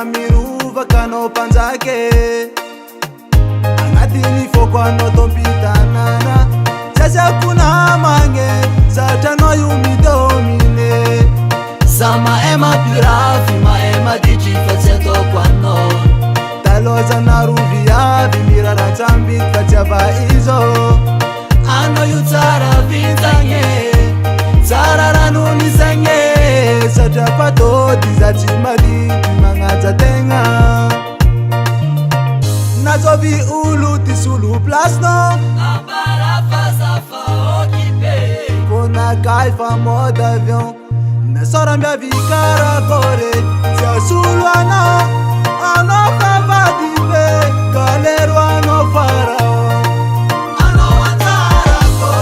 Refa mirovaka anao mpanjake agnatiny foko anao tompitanana Sasiako namagny satria anao io midomine Za mahay mampirafy mahay maditry fa tsy ataoko anao Taloza narovy avy miraratsambiky fa tsy avaizo Anao io tsara vintsagny Tsara ranonisagne satria patody za tsy mality magnaja tegna Nazovy olo ty solo plasinao Ambara fasafa occupé Ko nakay fa mode avion Nasora miavy karakory Tsy asolo anao fa vady be Galero anao farao Anao antarako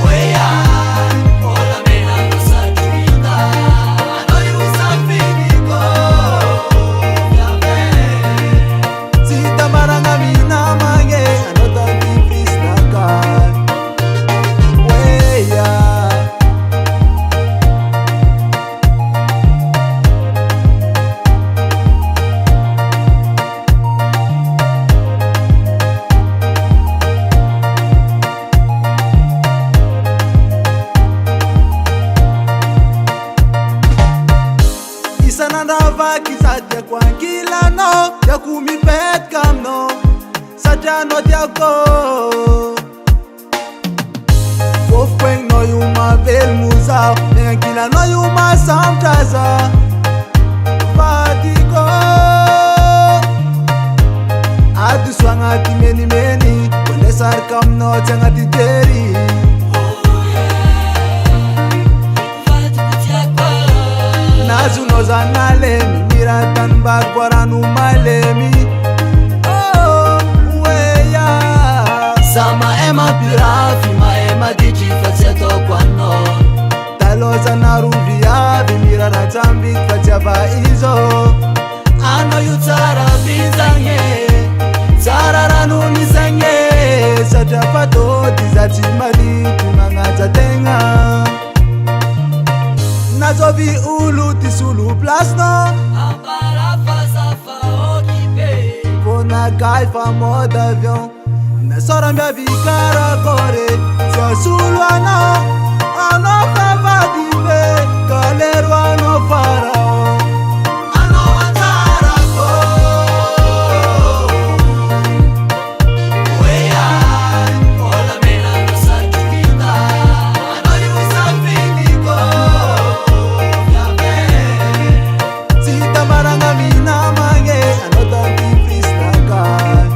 Oean, ola mena no satrita Anao io safiniko Tsy tamaragna minamagny Anao tanty fisnakay Oeya Isan'andravaky za tiako angilanao Tiako mipetraka aminao Satria anao tiako Fofoko egninao io mahavelogno zaho Megnankilanao io mahasambotra za Vadiko Adoso agnaty menimeny Kone sarika aminao tsy agnaty tery Nazonao zanalemy Miratany mbako rano malemy Oeya Za mahay mampirafy mahay maditry fa tsy ataoko anao Taloza narovy avy miraratsambiky fa tsy avaizo Anao io tsara vintsagny Tsara ranonisagne satria patody za tsy mality magnaja tegna Nazovy olo ty solo plasinao Ambara fasafa occupé Ko nakay fa mode avion Nasora miavy karakory Tsy asolo anao fa vady be Galero anao farao Anao antarako Oean, ola mena no satrita Anao io safiniko Tsy tamaragna minamagny Anao tanty fisnakay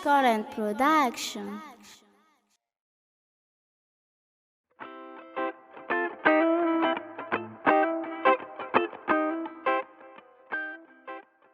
Current production.